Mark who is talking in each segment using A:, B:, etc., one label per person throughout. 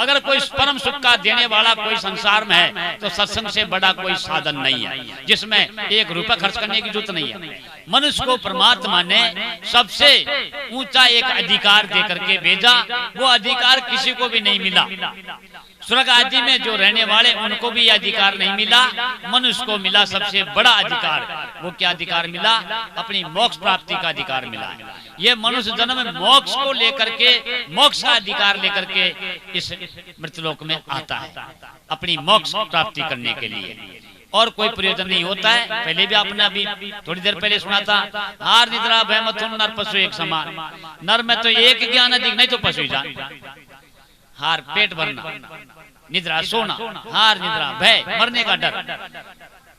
A: अगर कोई परम सुख का देने वाला कोई संसार में है तो सत्संग से बड़ा कोई साधन नहीं है, जिसमें 1 रुपया खर्च करने की जरूरत नहीं है। मनुष्य को परमात्मा ने सबसे ऊंचा एक अधिकार दे करके भेजा, वो अधिकार किसी को भी नहीं मिला। स्वर्ग आदि में जो रहने वाले उनको भी यह अधिकार नहीं मिला, मनुष्य को मिला सबसे बड़ा अधिकार। वो क्या अधिकार मिला? अपनी मोक्ष प्राप्ति का अधिकार मिला। ये मनुष्य जन्म में मोक्ष को लेकर के, मोक्ष का अधिकार लेकर के इस मृतलोक में आता है, अपनी मोक्ष प्राप्ति करने के लिए। और कोई प्रयोजन नहीं होता है। पहले भी आपने अभी थोड़ी देर पहले सुना था, हार निद्रा भय मथुन नर पशु एक समान। नर में तो एक ज्ञान अधिक, नहीं तो पशु जान। हार पेट भरना, निद्रा सोना, हार निद्रा भय मरने का डर,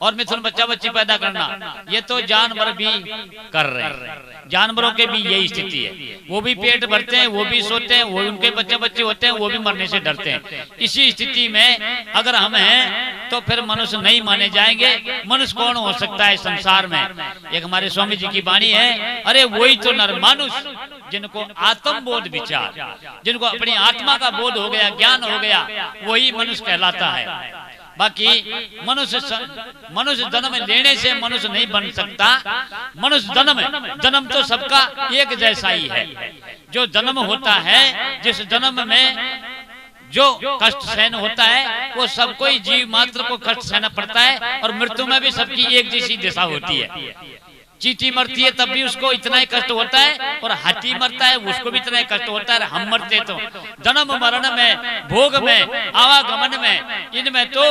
A: और मिथुन बच्चा बच्ची पैदा करना, ये तो जानवर भी कर रहे हैं। जानवरों के भी यही स्थिति है, वो भी पेट भरते हैं, वो भी सोते हैं, वो उनके बच्चे बच्चे होते हैं, वो भी मरने से डरते हैं। इसी स्थिति में अगर हम हैं तो फिर मनुष्य नहीं माने जाएंगे। मनुष्य कौन हो सकता है संसार में? एक हमारे स्वामी जी की वाणी है, अरे वही तो नर मानुष जिनको आत्म बोध विचार, जिनको अपनी आत्मा का बोध हो गया, ज्ञान हो गया, वही मनुष्य कहलाता है। बाकी मनुष्य जन्म लेने से मनुष्य नहीं बन सकता। मनुष्य जन्म तो सबका एक जैसा ही है। जो जन्म होता है, जिस जन्म में जो कष्ट सहन होता है, वो सबको ही जीव मात्र को कष्ट सहना पड़ता है। और मृत्यु में भी सबकी एक जैसी दिशा होती है। चींटी मरती है तब भी उसको इतना ही कष्ट होता है, और हाथी मरता है उसको भी इतना ही कष्ट होता है। हम मरते तो जन्म मरण में, भोग में, आवागमन में, इनमें तो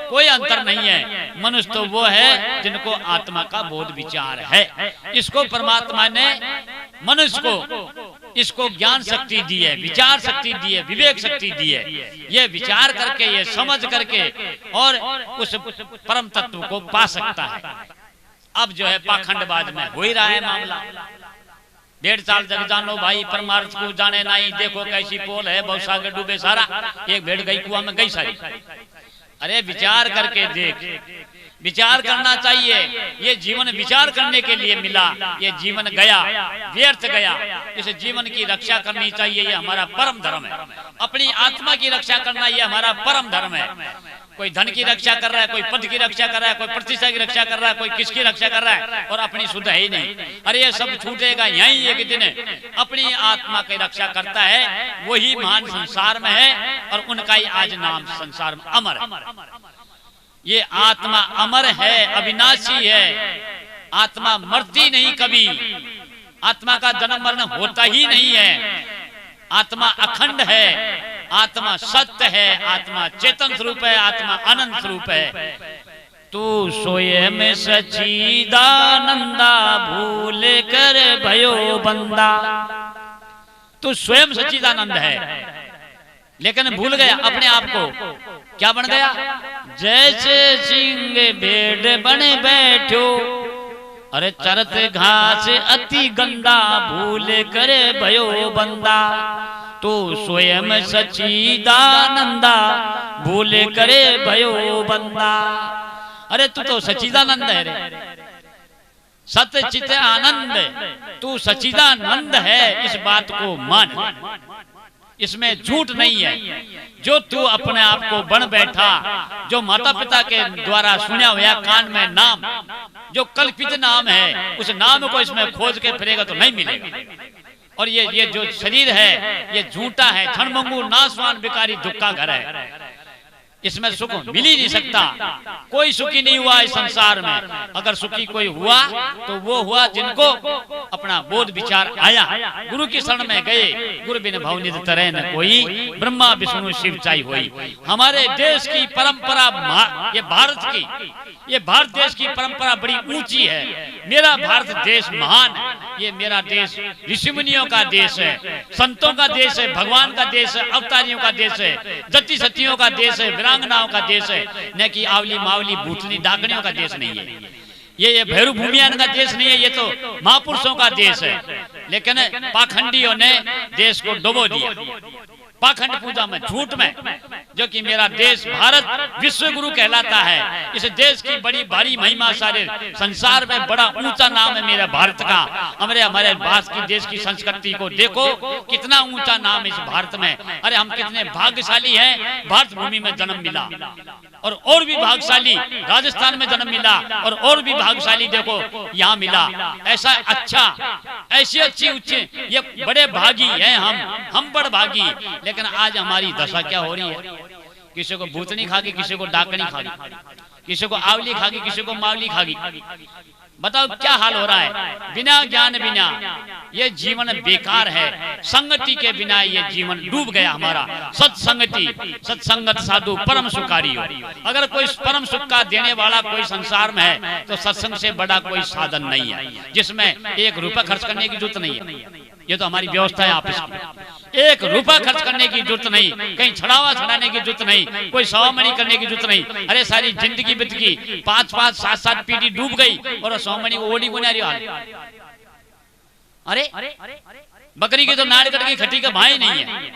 A: कोई अंतर नहीं है। मनुष्य तो वो है जिनको आत्मा का बोध विचार है। इसको परमात्मा ने मनुष्य को इसको ज्ञान शक्ति दी है, विचार शक्ति दी है, विवेक शक्ति दी है। ये विचार करके, ये समझ करके और उस परम तत्व को पा सकता है। अब जो है पाखंडबाज में हो ही रहा है मामला। 1.5 साल जग जानो भाई, परमार्थ को जाने नहीं। देखो कैसी पोल है, बहुत सागर डूबे सारा, एक भेड़ गई कुआं में गई सारी। अरे विचार करके देख, विचार करना चाहिए। ये जीवन विचार करने के लिए मिला, ये जीवन गया, व्यर्थ गया। इस जीवन की रक्षा करनी चाहिए, ये हमारा परम धर्म है। अपनी आत्मा की रक्षा करना ये हमारा परम धर्म है। कोई धन की रक्षा कर रहा है, कोई पद की रक्षा कर रहा है, कोई प्रतिष्ठा की रक्षा कर रहा है, कोई किसकी रक्षा कर रहा है, और अपनी शुद्ध है ही नहीं। अरे ये सब छूटेगा यही एक दिन। अपनी आत्मा की रक्षा करता है, वही महान संसार में है, और उनका ही आज नाम संसार में अमर है। ये आत्मा अमर है, अविनाशी है। आत्मा मरती नहीं कभी, आत्मा का जन्म मरण होता ही नहीं है। आत्मा अखंड है, आत्मा सत्य है, आत्मा चेतन स्वरूप है, आत्मा अनंत स्वरूप है। तू स्वयं सच्चिदानंदा भूल कर भयो बंदा। तू स्वयं सच्चिदानंद है, लेकिन भूल गया अपने आप को। क्या बन गया? जैसे सिंह भेड़ बने बैठो, अरे चरत घास अति गंदा भूल करे भयो बंदा। तो स्वयं सच्चिदानंदा भूल करे भयो बंदा। अरे तू तो सच्चिदानंद है रे, सत्य चित आनंद। तू सच्चिदानंद है, इस बात को मान, इसमें झूठ नहीं है। जो तू अपने आप को बन बैठा, जो माता पिता के द्वारा सुना हुआ कान में नाम, जो कल्पित नाम है, उस नाम को इसमें खोज के फिरेगा तो नहीं मिलेगा। और ये जो शरीर है ये झूठा है, क्षणभंगुर नाशवान बेकारी दुख का घर है। इसमें सुख मिल ही नहीं सकता। कोई सुखी नहीं हुआ इस संसार में। अगर सुखी कोई हुआ तो वो हुआ जिनको अपना बोध विचार आया, गुरु की शरण में गए। गुरु बिन भव निध तरह न कोई, ब्रह्मा विष्णु शिव चाहि होई। हमारे देश की परंपरा, ये भारत की, ये भारत देश की परंपरा बड़ी ऊंची है। मेरा भारत देश महान है। ये मेरा देश ऋषि मुनियों का देश है, संतों का देश है, भगवान का देश है, अवतारियों का देश है, जति सतियों का देश है, वीरांगनाओं का देश है, न कि आवली मावली भूतनी डाकनियों का देश नहीं है। ये भैरव भूमियान का देश नहीं है, ये तो महापुरुषों का देश है। लेकिन पाखंडियों ने देश को डुबो दिया, पाखंड पूजा में, झूठ में। जो कि मेरा देश भारत विश्व गुरु कहलाता है। इस देश की बड़ी भारी महिमा, सारे संसार में बड़ा ऊंचा नाम है मेरे भारत का। हमारे भारत की देश की संस्कृति को देखो, कितना ऊंचा नाम है इस भारत में। अरे हम कितने भाग्यशाली हैं, भारत भूमि में जन्म मिला। और भी भाग्यशाली राजस्थान में जन्म मिला, और भी भाग्यशाली देखो यहाँ मिला। ऐसा अच्छा, ऐसी अच्छी उच्चे, ये बड़े भागी हैं हम बड़ भागी। लेकिन आज हमारी दशा क्या हो रही है? किसी को भूतनी खागी, किसी को डाकनी खागी, किसी को आवली खागी, किसी को मावली खागी। बताओ क्या हाल हो रहा है? बिना ज्ञान बिना ये जीवन बेकार है। संगति के बिना ये जीवन डूब गया हमारा। सत्संगत साधु परम सुखारी हो। अगर कोई परम सुख का देने वाला कोई संसार में है तो सत्संग से बड़ा कोई साधन नहीं है, जिसमें 1 रुपया खर्च करने की जरूरत नहीं है। ये तो हमारी व्यवस्था है आपस की। 1 रुपया खर्च करने की जरूरत नहीं, कहीं छड़ावा छड़ाने की जरूरत नहीं, कोई सवामणी करने की जरूरत नहीं। अरे सारी जिंदगी बीत गई, 5-5, 7-7 पीढ़ी डूब गई और सवामणी को ओढ़ी को नहीं हाल। अरे बकरी की तो नाड़ कट गई, खट्टी का भाई नहीं है।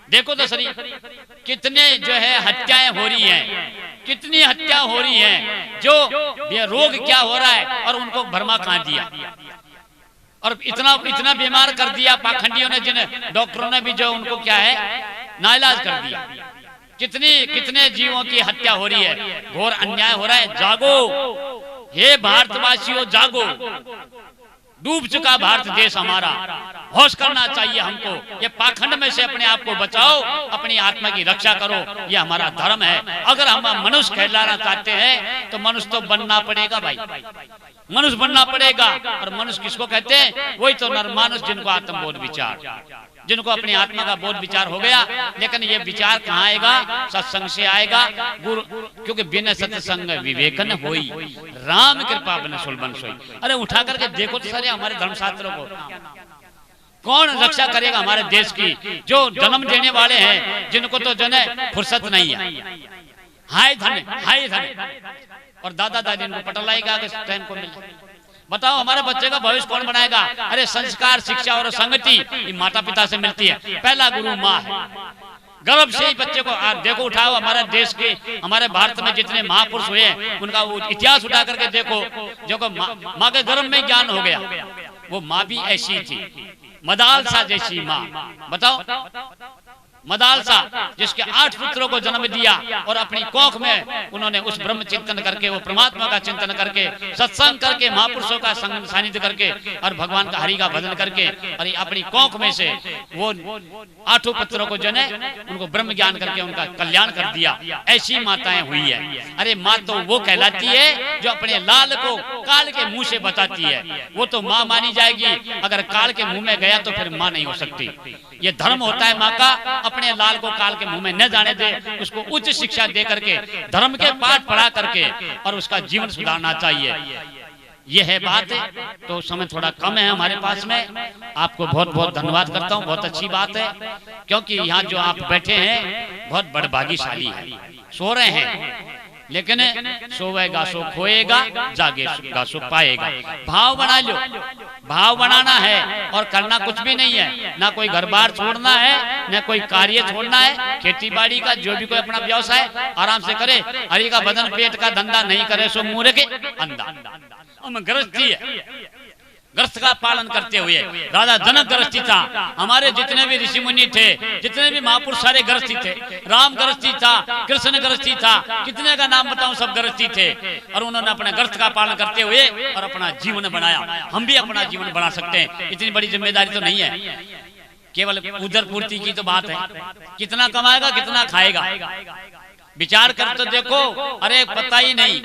A: देखो तो सही कितने जो है हत्याएं हो रही हैं, कितनी हत्या हो रही हैं। जो ये रोग क्या हो रहा है, और उनको भरमा कहाँ दिया, और इतना बीमार कर दिया पाखंडियों ने, जिन डॉक्टरों ने भी जो उनको क्या है नाइलाज कर दिया। कितने जीवों की हत्या हो रही है, घोर अन्याय हो रहा है। जागो हे भारतवासियों, जागो। डूब चुका भारत देश हमारा, होश करना चाहिए हमको। ये पाखंड में से अपने आप को बचाओ, अपनी आत्मा की रक्षा करो, ये हमारा धर्म है। अगर हम मनुष्य कहलाना चाहते हैं तो मनुष्य तो बनना पड़ेगा भाई, मनुष्य बनना पड़ेगा। और मनुष्य किसको कहते हैं? वही तो नरमानुष, जिनको आत्मबोध विचार, जिनको अपनी आत्मा का बोध विचार हो गया। लेकिन ये विचार कहाँ आएगा? सत्संग से आएगा। गुरु, क्योंकि बिना सत्संग विवेकन होई, राम कृपा बिन सुलभन सोई। अरे उठा करके देखो तो सारे हमारे धर्मशास्त्रों को, कौन रक्षा करेगा हमारे देश की? जो जन्म देने वाले हैं, जिनको तो जन फुर्सत नहीं है। हाय धन और दादा दादी इनको पटलाएगा टाइम को मिले। बताओ हमारे बच्चे का भविष्य कौन बनाएगा? अरे संस्कार, शिक्षा और संगति माता पिता से मिलती है। पहला गुरु माँ है। गर्भ से ही बच्चे को देखो, उठाओ हमारे देश के, हमारे भारत में जितने महापुरुष हुए हैं उनका वो इतिहास उठा करके देखो। जो माँ के गर्भ में ज्ञान हो गया, वो माँ भी ऐसी थी, मदालसा जैसी माँ। बताओ मदालसा, जिसके 8 पुत्रों को जन्म दिया, और अपनी कोख में उन्होंने उस ब्रह्म चिंतन करके, वो परमात्मा का चिंतन करके, सत्संग करके, महापुरुषों का सानिध्य करके, और भगवान का हरि का भजन करके, और अपनी कोख में से वो 8 पुत्रों को जो है उनको ब्रह्म ज्ञान करके उनका कल्याण कर दिया। ऐसी माताएं हुई है। अरे माँ तो वो कहलाती है जो अपने लाल को काल के मुंह से बताती है, वो तो माँ मानी जाएगी। अगर काल के मुंह में गया तो फिर माँ नहीं हो सकती। ये धर्म होता है माँ का, अपने लाल को काल के मुंह में न जाने दे, उसको उच्च शिक्षा दे करके, धर्म के पाठ पढ़ा करके, और उसका जीवन सुधारना चाहिए। ये है बात है। तो समय थोड़ा कम है हमारे पास में। आपको बहुत बहुत धन्यवाद करता हूँ, बहुत अच्छी बात है, क्योंकि यहाँ जो आप बैठे हैं बहुत बड़भाग्यशाली है। सो रहे हैं, लेकिन सोएगा सो खोएगा, जागेगा सो पाएगा। भाव बना लो, भाव बनाना है, और करना कुछ भी नहीं है। ना कोई घर बार छोड़ना है, ना कोई कार्य छोड़ना है। खेती बाड़ी का जो भी कोई अपना व्यवसाय आराम से करे, हरि का भजन, पेट का धंधा नहीं करे सो मुंह के अंधा। हम गृहस्थी है, गृहस्थ का पालन करते हुए राजा जनक गृहस्थी था। हमारे जितने भी ऋषि मुनि थे, जितने भी महापुरुष, सारे गृहस्थी थे। राम गृहस्थी था, कृष्ण गृहस्थी था, कितने का नाम बताऊं, सब गृहस्थी थे। और उन्होंने अपने गृहस्थ का पालन करते हुए और अपना जीवन बनाया। हम भी अपना जीवन बना सकते हैं। इतनी बड़ी जिम्मेदारी तो नहीं है, केवल उदर पूर्ति की तो बात है। कितना कमाएगा, कितना खाएगा, विचार कर तो देखो। अरे पता ही नहीं,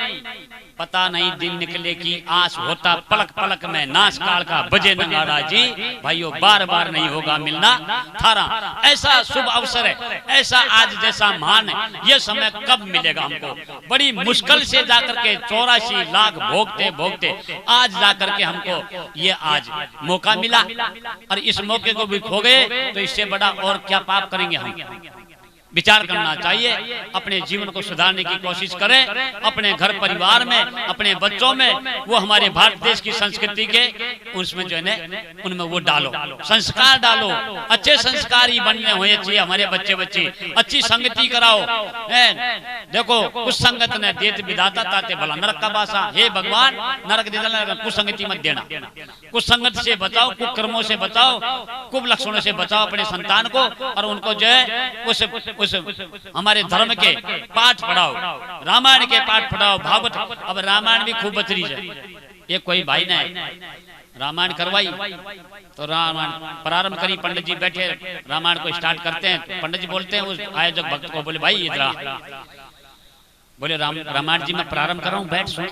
A: पता नहीं दिन निकले की आस होता पलक पलक में, नाश काल का बजे नगाड़ा जी। भाइयों बार बार नहीं होगा मिलना थारा। ऐसा शुभ अवसर है, ऐसा आज जैसा महान है, ये समय कब मिलेगा हमको? बड़ी मुश्किल से जाकर के 84 लाख भोगते भोगते आज जाकर के हमको ये आज मौका मिला, और इस मौके को भी खो गए तो इससे बड़ा और क्या पाप करेंगे हम? विचार करना चाहिए, अपने जीवन को सुधारने की कोशिश करें, अपने घर परिवार में, अपने बच्चों में वो हमारे भारत देश की संस्कृति के उसमें जो है ना उनमें वो डालो, संस्कार डालो, अच्छे संस्कार ही बनने होने चाहिए हमारे बच्चे बच्चे, अच्छी संगति कराओ। देखो कुछ संगत ने देत विधाता ताते भला नरक का बासा, हे भगवान नरक दे देना, कुछ संगति मत देना, कुछ संगत से बचाओ, कुछ कर्मों से बचाओ, कुछ लक्षणों से बचाओ अपने संतान को, और उनको जो है उस हमारे धर्म के पाठ पढ़ाओ, रामायण के पाठ पढ़ाओ, भागवत। अब रामायण भी खूब बचरी है, ये कोई भाई ने रामायण करवाई तो रामायण प्रारंभ करी, पंडित जी बैठे रामायण को स्टार्ट करते हैं, तो पंडित जी बोलते हैं उस आयोजक भक्त को, बोले भाई इधर, बोले रामायण जी मैं प्रारंभ कर रहा हूँ, बैठ सुन।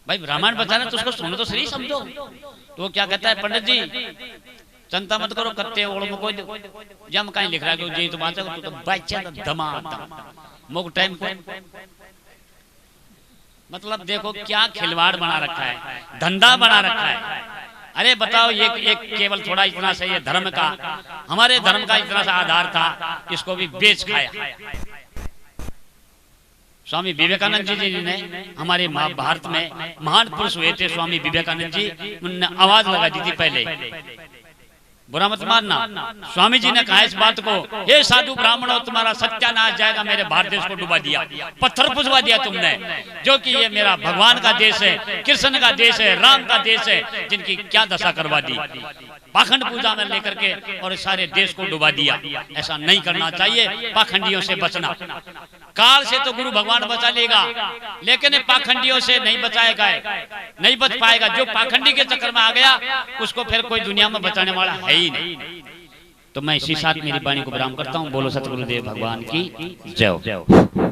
A: भाई रामायण बता रहे तो उसको सुनो तो सही, समझो। तो क्या कहता है पंडित जी, चिंता मत करो, कत्ते ओड़ में कोई जम कहीं लिख रहा है कि तो बात है, तो बच्चा दमा मुक टाइम को, मतलब देखो क्या खिलवाड़ बना रखा है, धंधा बना रखा है। अरे बताओ ये एक केवल थोड़ा इतना सा ये धर्म का, हमारे धर्म का इतना सा आधार था, इसको भी बेच खाया। स्वामी विवेकानंद जी ने हमारे भारत में महान पुरुष हुए थे, स्वामी विवेकानंद जी, उन्होंने आवाज लगा दी थी पहले, बुरा मत मानना। स्वामी जी ने कहा इस बात को, हे साधु ब्राह्मणों तुम्हारा सत्यानाश जाएगा, मेरे भारत देश को डुबा दिया, पत्थर पुजवा दिया तुमने, जो कि ये मेरा भगवान का देश है, कृष्ण का देश है, राम का देश है, जिनकी क्या दशा करवा दी, पाखंड पूजा में लेकर के और सारे देश को डुबा दिया। ऐसा नहीं करना चाहिए, पाखंडियों से बचना। काल से तो गुरु भगवान बचा लेगा, लेकिन पाखंडियों से नहीं बचाएगा, नहीं बच पाएगा। जो पाखंडी के चक्कर में आ गया उसको फिर कोई दुनिया में बचाने वाला है ही नहीं। तो मैं इसी साथ मेरी वाणी को विराम करता हूँ। बोलो सतगुरुदेव भगवान की जय।